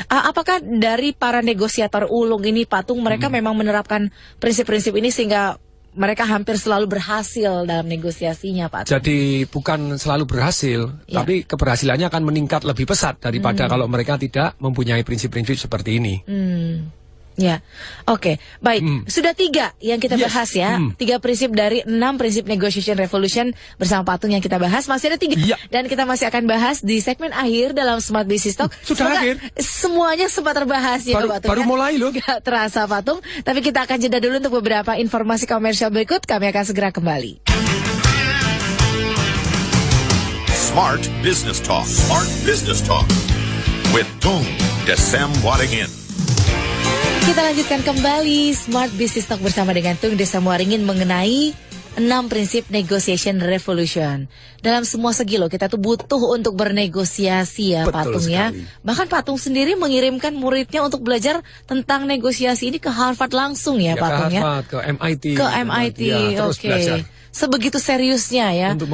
Apakah dari para negosiator ulung ini Pak Tung mereka memang menerapkan prinsip-prinsip ini sehingga mereka hampir selalu berhasil dalam negosiasinya Pak Tung? Jadi bukan selalu berhasil, tapi keberhasilannya akan meningkat lebih pesat daripada kalau mereka tidak mempunyai prinsip-prinsip seperti ini. Ya, oke, baik. Sudah 3 yang kita bahas ya. 3 prinsip dari 6 prinsip negotiation revolution bersama Pak Tung yang kita bahas. Masih ada 3 dan kita masih akan bahas di segmen akhir dalam Smart Business Talk. Sudah akhir. Semuanya sempat terbahas ya Pak Tung. Baru mulai loh. Gak terasa Pak Tung. Tapi kita akan jeda dulu untuk beberapa informasi komersial berikut. Kami akan segera kembali. Smart Business Talk. Smart Business Talk with Tung Desem Waringin. Kita lanjutkan kembali Smart Business Talk bersama dengan Tung Desem Waringin mengenai 6 prinsip negotiation revolution. Dalam semua segi loh, kita tuh butuh untuk bernegosiasi ya Pak Tung ya. Bahkan Pak Tung sendiri mengirimkan muridnya untuk belajar tentang negosiasi ini ke Harvard langsung ya Pak Tung ya. Ke MIT. Ke MIT, oke. Sebegitu seriusnya ya untuk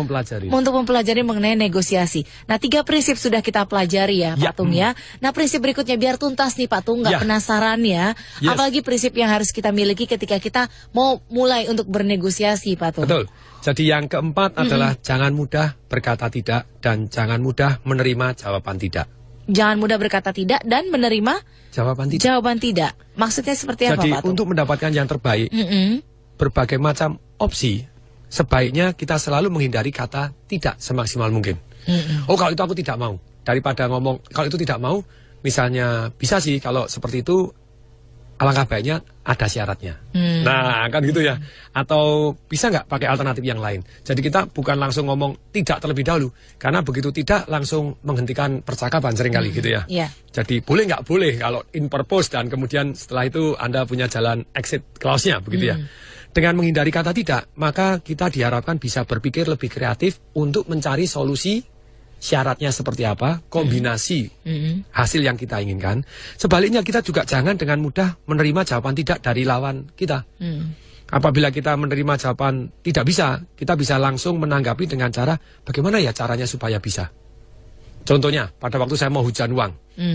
mempelajari mengenai negosiasi. Nah 3 prinsip sudah kita pelajari ya Pak Tung ya. Nah prinsip berikutnya biar tuntas nih Pak Tung, nggak penasaran ya. Apalagi prinsip yang harus kita miliki ketika kita mau mulai untuk bernegosiasi Pak Pak Tung? Betul. Jadi yang keempat adalah jangan mudah berkata tidak dan jangan mudah menerima jawaban tidak. Jangan mudah berkata tidak dan menerima Jawaban tidak. jawaban tidak. Maksudnya seperti apa Jadi Pak Tung? untuk mendapatkan yang terbaik, berbagai macam opsi, sebaiknya kita selalu menghindari kata tidak semaksimal mungkin. Oh kalau itu aku tidak mau. Daripada ngomong kalau itu tidak mau, misalnya bisa sih kalau seperti itu, alangkah baiknya ada syaratnya. Nah kan gitu ya. Atau bisa nggak pakai alternatif yang lain. Jadi kita bukan langsung ngomong tidak terlebih dahulu. Karena begitu tidak langsung menghentikan percakapan seringkali gitu ya. Yeah. Jadi boleh nggak boleh kalau in purpose dan kemudian setelah itu Anda punya jalan exit clause-nya begitu ya. Dengan menghindari kata tidak, maka kita diharapkan bisa berpikir lebih kreatif untuk mencari solusi. Syaratnya seperti apa, kombinasi hasil yang kita inginkan. Sebaliknya kita juga jangan dengan mudah menerima jawaban tidak dari lawan kita. Apabila kita menerima jawaban tidak bisa, kita bisa langsung menanggapi dengan cara, bagaimana ya caranya supaya bisa. Contohnya, pada waktu saya mau hujan uang,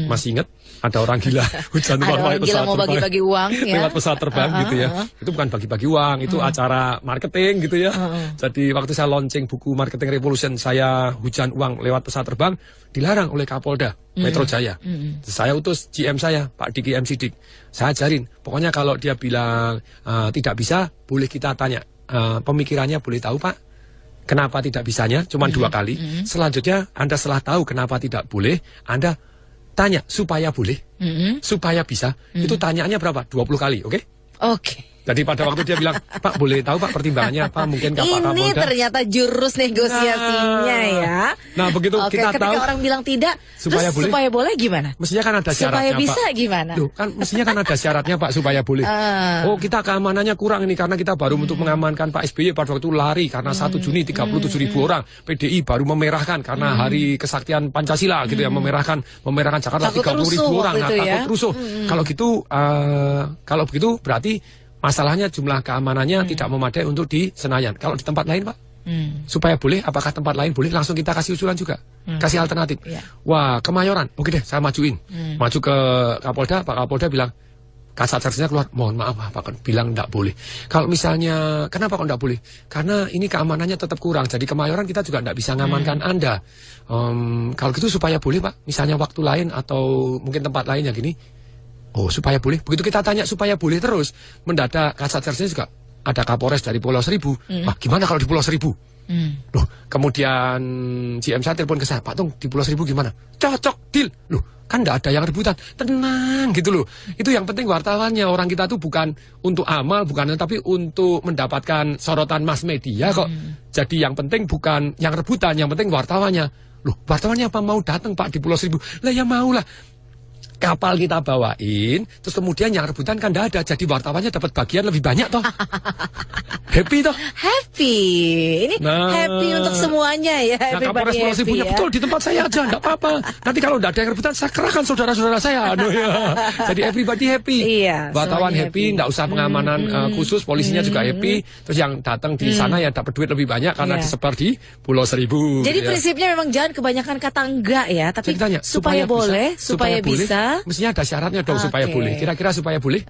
masih ingat ada orang gila hujan Ada uang orang gila mau bagi-bagi uang ya. lewat pesawat terbang gitu ya. Itu bukan bagi-bagi uang, itu acara marketing gitu ya. Jadi waktu saya launching buku Marketing Revolution, saya hujan uang lewat pesawat terbang, dilarang oleh Kapolda Metro Jaya. Saya utus GM saya, Pak Diki MC Dik. Saya ajarin, pokoknya kalau dia bilang tidak bisa, boleh kita tanya, pemikirannya boleh tahu Pak? Kenapa tidak bisanya? Cuma 2 kali. Selanjutnya Anda setelah tahu kenapa tidak boleh, Anda tanya supaya boleh, supaya bisa. Itu tanyaannya berapa? 20 kali, oke? Oke. Jadi pada waktu dia bilang, Pak boleh tahu Pak pertimbangannya apa? Mungkin Pak Ini Kapolda. ternyata jurus negosiasinya ya. Nah begitu Oke, kita ketika tahu orang bilang tidak, supaya terus boleh. supaya boleh gimana? Mestinya kan ada Supaya syaratnya bisa Pak. gimana? Loh, kan mestinya kan ada syaratnya Pak supaya boleh. Oh kita keamanannya kurang ini karena kita baru untuk mengamankan Pak SBY pada waktu lari karena 1 Juni 37.000 orang. PDI baru memerahkan karena hari kesaktian Pancasila gitu ya, memerahkan Jakarta Takut 30.000 rusuh orang. waktu itu ya. Takut rusuh. Kalau begitu berarti masalahnya jumlah keamanannya tidak memadai untuk di Senayan. Kalau di tempat lain Pak, supaya boleh, apakah tempat lain boleh? Langsung kita kasih usulan juga, kasih alternatif. Yeah. Wah, Kemayoran, oke deh, saya majuin. Maju ke Kapolda, Pak Kapolda bilang, kasat versinya keluar, mohon maaf Pak, bilang tidak boleh. Kalau misalnya, kenapa kok tidak boleh? Karena ini keamanannya tetap kurang. Jadi Kemayoran kita juga tidak bisa ngamankan Anda. Kalau gitu supaya boleh Pak, misalnya waktu lain atau mungkin tempat lain yang gini. Oh supaya boleh. Begitu kita tanya supaya boleh terus, mendadak kasat versinya juga ada Kapolres dari Pulau Seribu. Wah gimana kalau di Pulau Seribu? Loh, kemudian GM saya telepon ke saya, Pak Tung di Pulau Seribu gimana? Cocok, deal. Loh, kan enggak ada yang rebutan. Tenang gitu loh. Itu yang penting wartawannya. Orang kita tuh bukan untuk amal, bukan, tapi untuk mendapatkan sorotan mass media kok. Jadi yang penting bukan yang rebutan, yang penting wartawannya. Loh, wartawannya apa mau datang Pak di Pulau Seribu? Lah ya mau lah. Kapal kita bawain, terus kemudian yang rebutan kan enggak ada, jadi wartawannya dapat bagian lebih banyak toh. Happy toh? Happy. Ini happy untuk semuanya ya. Nah Kapolres Pulau Seribunya betul di tempat saya aja, enggak apa-apa. Nanti kalau enggak ada yang rebutan, saya kerahkan saudara-saudara saya. Aduh, ya. Jadi everybody happy. Iya, wartawan happy, enggak usah pengamanan khusus, polisinya juga happy. Terus yang datang di sana ya dapat duit lebih banyak karena disebar di Pulau Seribu. Jadi ya. prinsipnya memang jangan kebanyakan kata enggak ya, tapi tanya, supaya boleh, supaya bisa. Mestinya ada syaratnya dong supaya boleh. Kira-kira supaya boleh.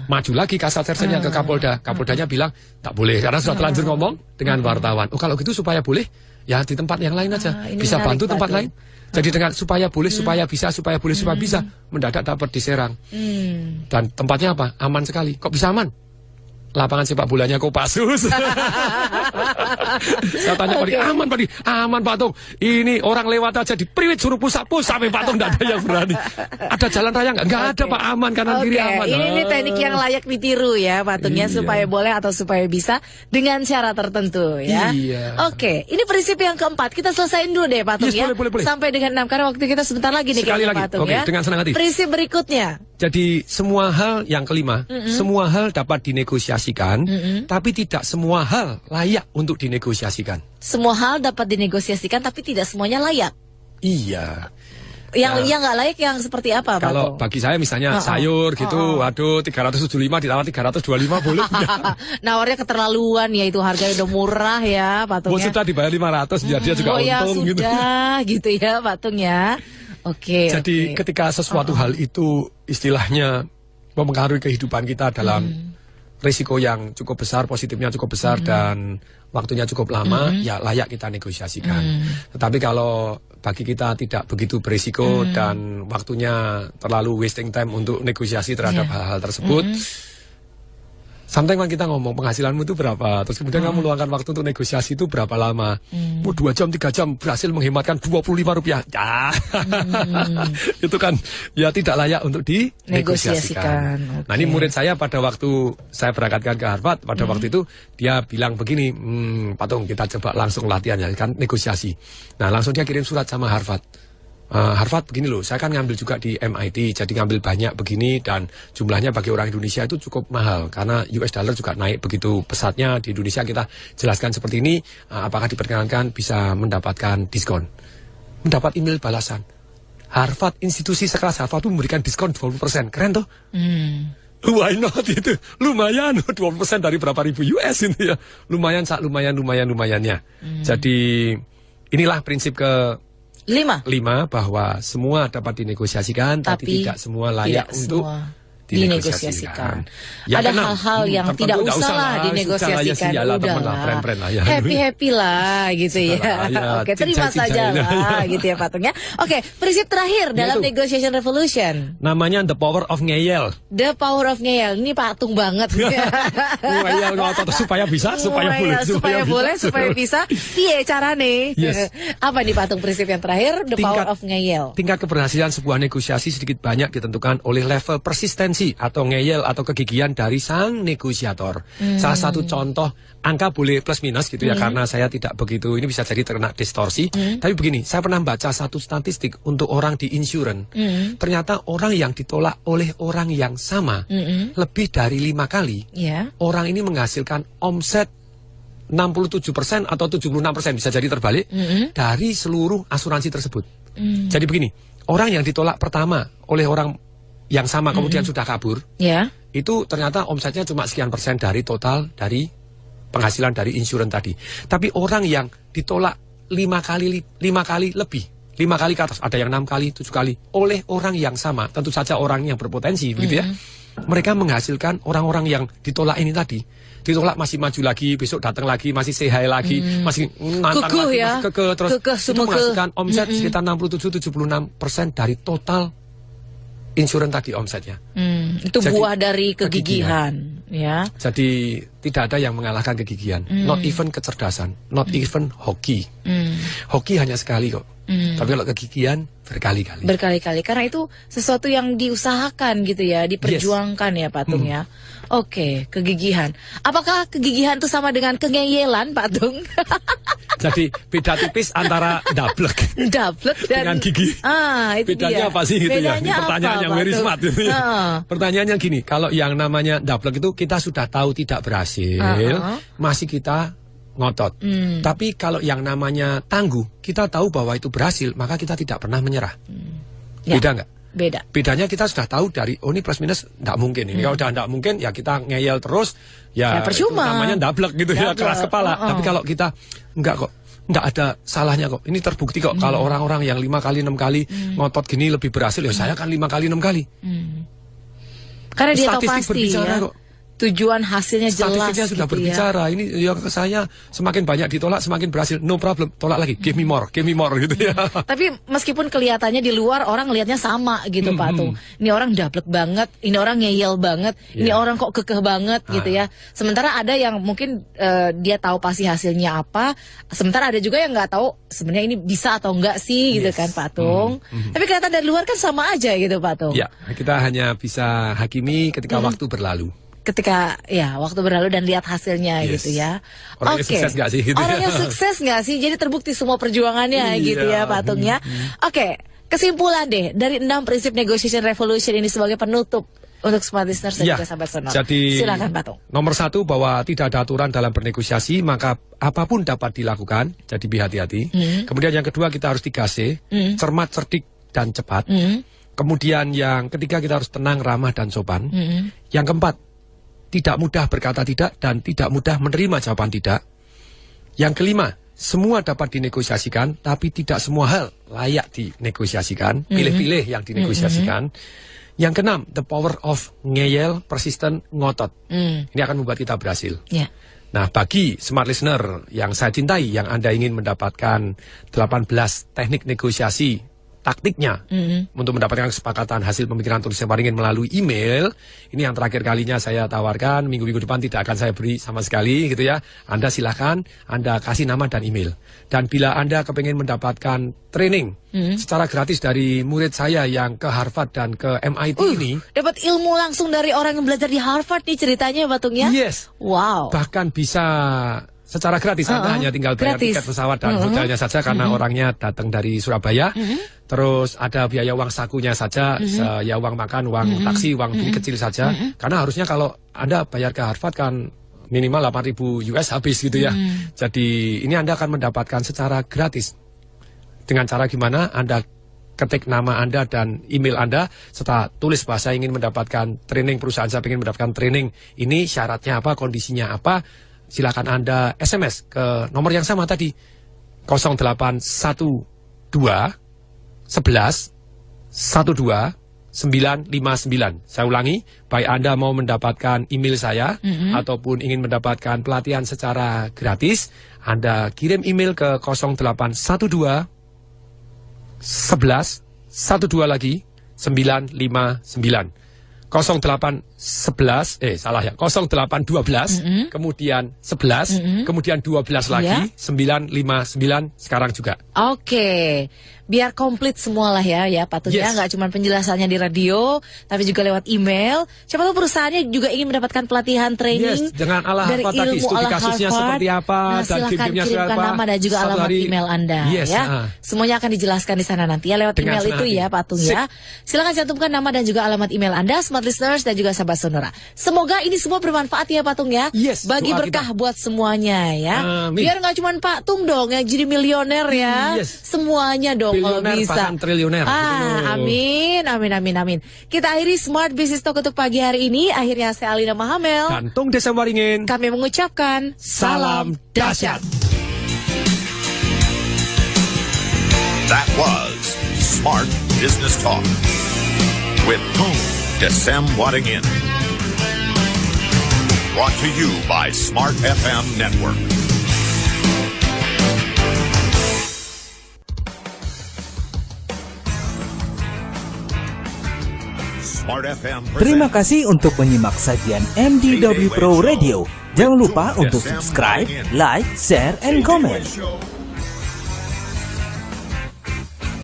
Maju lagi kasat versinya ke Kapolda. Kapoldanya bilang tak boleh karena sudah terlanjur ngomong dengan wartawan. Oh kalau gitu supaya boleh, ya di tempat yang lain aja. Bisa bantu tempat lain. Jadi dengan supaya boleh, supaya bisa, supaya boleh, supaya bisa, mendadak dapat diserang. Dan tempatnya apa? Aman sekali. Kok bisa aman? Lapangan sepak bolanya Kopassus. Saya tanya Pak Dik, aman Pak Tung. Ini orang lewat aja di priwit suruh pusat-pus sampai Pak Tung tidak ada yang berani. Ada jalan raya nggak? Nggak ada Pak, aman kanan kiri aman. Ini teknik yang layak ditiru ya Pak Tungnya, supaya boleh atau supaya bisa dengan syarat tertentu ya. Oke, ini prinsip yang keempat. Kita selesaiin dulu deh Pak Tung ya. Boleh. Sampai dengan 6 karena waktu kita sebentar lagi nih Pak Tung ya. Dengan senang hati. Prinsip berikutnya. Jadi semua hal yang kelima, semua hal dapat dinegosiasikan, tapi tidak semua hal layak untuk dinegosiasikan. Semua hal dapat dinegosiasikan, tapi tidak semuanya layak. Iya. Yang nggak layak yang seperti apa, Pak? Kalau bagi saya misalnya sayur gitu, waduh 375 ditawar 325 boleh. Nawarnya keterlaluan ya, itu harganya udah murah ya Pak Tung ya. Sudah dibayar 500 biar dia juga untung gitu. Gitu ya Pak Tung ya. Oke. Jadi ketika sesuatu hal itu istilahnya mempengaruhi kehidupan kita dalam risiko yang cukup besar, positifnya cukup besar dan waktunya cukup lama, ya layak kita negosiasikan. Tetapi kalau bagi kita tidak begitu berisiko dan waktunya terlalu wasting time untuk negosiasi terhadap hal-hal tersebut, sometimes kan kita ngomong penghasilanmu itu berapa, terus kemudian kamu meluangkan waktu untuk negosiasi itu berapa lama? 2 jam, 3 jam berhasil menghematkan Rp25. Ya, itu kan ya tidak layak untuk dinegosiasikan. Nah ini murid saya pada waktu saya berangkatkan ke Harvard, pada waktu itu dia bilang begini, Pak Tung, kita coba langsung latihan ya, kan negosiasi. Nah langsung dia kirim surat sama Harvard. Harvard begini loh, saya kan ngambil juga di MIT, jadi ngambil banyak begini dan jumlahnya bagi orang Indonesia itu cukup mahal karena US dollar juga naik begitu pesatnya di Indonesia. Kita jelaskan seperti ini, apakah diperkenankan bisa mendapatkan diskon. Mendapat email balasan, Harvard, institusi sekelas Harvard itu memberikan diskon 20%, keren tuh. Why not itu, lumayan 20% dari berapa ribu US itu ya, lumayannya. Jadi inilah prinsip ke 5 bahwa semua dapat dinegosiasikan, tapi tidak semua layak untuk dinegosiasikan. Ada hal-hal yang tidak usah dinegosiasikan, udahlah, happy lah gitu ya. Oke, terima saja lah gitu ya Pak Tung ya. Oke, prinsip terakhir dalam negotiation revolution. Namanya the power of ngeyel. The power of ngeyel, ini Pak Tung banget. Ngeyel ngotot supaya bisa, supaya bisa. Iya carane. Apa nih Pak Tung prinsip yang terakhir, the power of ngeyel? Tingkat keberhasilan sebuah negosiasi sedikit banyak ditentukan oleh level persistensi atau ngeyel atau kegigihan dari sang negosiator. Salah satu contoh, angka boleh plus minus gitu ya, karena saya tidak begitu, ini bisa jadi terkena distorsi. Tapi begini, saya pernah baca satu statistik untuk orang di insurance. Ternyata orang yang ditolak oleh orang yang sama lebih dari 5 kali, orang ini menghasilkan omset 67% atau 76%, bisa jadi terbalik, dari seluruh asuransi tersebut. Jadi begini, orang yang ditolak pertama oleh orang yang sama kemudian sudah kabur, itu ternyata omsetnya cuma sekian persen dari total dari penghasilan dari insurance tadi. Tapi orang yang ditolak 5 kali lebih, 5 kali ke atas, ada yang 6 kali, 7 kali, oleh orang yang sama, tentu saja orang yang berpotensi, begitu ya. Mereka menghasilkan orang-orang yang ditolak ini tadi, ditolak masih maju lagi, besok datang lagi, masih sehat lagi, masih nantang lagi, masih kekeh, terus itu menghasilkan omset sekitar 67-76% dari total insurance tadi omsetnya. Itu jadi, buah dari kegigihan. Ya. Jadi tidak ada yang mengalahkan kegigihan. Not even kecerdasan, not even hoki. Hoki hanya sekali kok. Tapi kalau kegigihan berkali-kali. Berkali-kali, karena itu sesuatu yang diusahakan gitu ya, diperjuangkan ya Pak Tung ya. Oke, kegigihan. Apakah kegigihan itu sama dengan kengeyelan Pak Tung? Jadi beda tipis antara dablek dengan gigi. Itu bedanya dia. Apa sih gitu ya? Ini pertanyaan apa, yang very smart gitu ya. Pertanyaannya gini, kalau yang namanya dablek itu kita sudah tahu tidak berhasil, masih kita ngotot. Tapi kalau yang namanya tangguh, kita tahu bahwa itu berhasil, maka kita tidak pernah menyerah. Beda nggak? Beda. Bedanya kita sudah tahu dari, oh ini plus minus nggak mungkin. Ini kalau udah nggak mungkin, ya kita ngeyel terus, ya percuma. Itu namanya dablek gitu ya, keras kepala. Tapi kalau kita nggak kok, nggak ada salahnya kok. Ini terbukti kok kalau orang-orang yang 5 kali 6 kali ngotot gini lebih berhasil, ya saya kan 5 kali 6 kali. Karena dia tahu pasti berbicara ya. Kok. Tujuan hasilnya jelas. Statistiknya sudah gitu berbicara. Ya. Ini ya saya semakin banyak ditolak semakin berhasil. No problem, tolak lagi. Give me more gitu ya. Tapi meskipun kelihatannya di luar orang lihatnya sama gitu Pak Tung. Ini orang dablek banget, ini orang ngeyel banget, ini orang kok kekeh banget gitu ya. Sementara ada yang mungkin dia tahu pasti hasilnya apa. Sementara ada juga yang nggak tahu sebenarnya ini bisa atau enggak sih gitu kan Pak Tung. Tapi kelihatan dari luar kan sama aja gitu Pak Tung. Ya, kita hanya bisa hakimi ketika waktu berlalu. Ketika ya waktu berlalu dan lihat hasilnya gitu ya. Orangnya sukses gak sih? Gitu orangnya sukses gak sih? Jadi terbukti semua perjuangannya gitu ya Pak Tung ya. Oke, kesimpulan deh dari 6 prinsip negotiation revolution ini sebagai penutup untuk smart listeners dan juga sahabat Sonora. Jadi silakan Pak Tung. Nomor 1 bahwa tidak ada aturan dalam bernegosiasi, maka apapun dapat dilakukan. Jadi hati-hati. Kemudian yang kedua kita harus 3C, cermat, cerdik dan cepat. Kemudian yang ketiga kita harus tenang, ramah dan sopan. Yang keempat, tidak mudah berkata tidak dan tidak mudah menerima jawaban tidak. Yang kelima, semua dapat dinegosiasikan, tapi tidak semua hal layak dinegosiasikan. Pilih-pilih yang dinegosiasikan. Yang keenam, the power of ngeyel, persisten, ngotot. Ini akan membuat kita berhasil. Ya. Nah, bagi smart listener yang saya cintai, yang Anda ingin mendapatkan 18 teknik negosiasi taktiknya untuk mendapatkan kesepakatan hasil pemikiran tulis yang waringin melalui email. Ini yang terakhir kalinya saya tawarkan, minggu-minggu depan tidak akan saya beri sama sekali gitu ya. Anda silakan, Anda kasih nama dan email. Dan bila Anda kepengen mendapatkan training secara gratis dari murid saya yang ke Harvard dan ke MIT ini. Dapat ilmu langsung dari orang yang belajar di Harvard nih ceritanya Pak Tung ya? Yes. Wow. Bahkan bisa secara gratis, Anda hanya tinggal bayar tiket pesawat dan hotelnya saja karena orangnya datang dari Surabaya. Terus ada biaya uang sakunya saja, ya uang makan, uang taksi, uang beli kecil saja. Karena harusnya kalau Anda bayar ke Harvard kan minimal 8.000 US habis gitu ya. Jadi ini Anda akan mendapatkan secara gratis. Dengan cara gimana? Anda ketik nama Anda dan email Anda, serta tulis bahwa saya ingin mendapatkan training, perusahaan saya ingin mendapatkan training. Ini syaratnya apa, kondisinya apa. Silakan Anda SMS ke nomor yang sama tadi, 0812 11 12 959. Saya ulangi, baik Anda mau mendapatkan email saya ataupun ingin mendapatkan pelatihan secara gratis, Anda kirim email ke 0812 11 12 lagi 959. 0812 kemudian 11 kemudian 12 lagi 959 sekarang juga. Oke. Biar komplit semua lah ya Pak Tung ya, nggak cuma penjelasannya di radio, tapi juga lewat email. Siapa tahu perusahaannya juga ingin mendapatkan pelatihan training dengan dari Harvard tadi, ilmu studi ala kasusnya Harvard. seperti apa dan silakan game-gamenya kirimkan seperti apa. nama dan juga alamat email Anda ya. Semuanya akan dijelaskan di sana nanti ya lewat Dengan email itu ya Pak Tung ya. Silakan cantumkan nama dan juga alamat email Anda, smart listeners dan juga sahabat Sonora. Semoga ini semua bermanfaat ya Pak Tung ya. Bagi berkah buat semuanya ya. Biar nggak cuma Pak Tung dong yang jadi milioner ya. Semuanya dong kalau bisa. Triliuner. Amin. Kita akhiri Smart Business Talk untuk pagi hari ini. Akhirnya saya Alina Mahamel dan Tung Desem Waringin. Kami mengucapkan salam dahsyat. That was Smart Business Talk with Tung Desem Waringin. Brought to you by Smart FM Network. Terima kasih untuk menyimak sajian MDW Pro Radio. Jangan lupa untuk subscribe, like, share, and comment.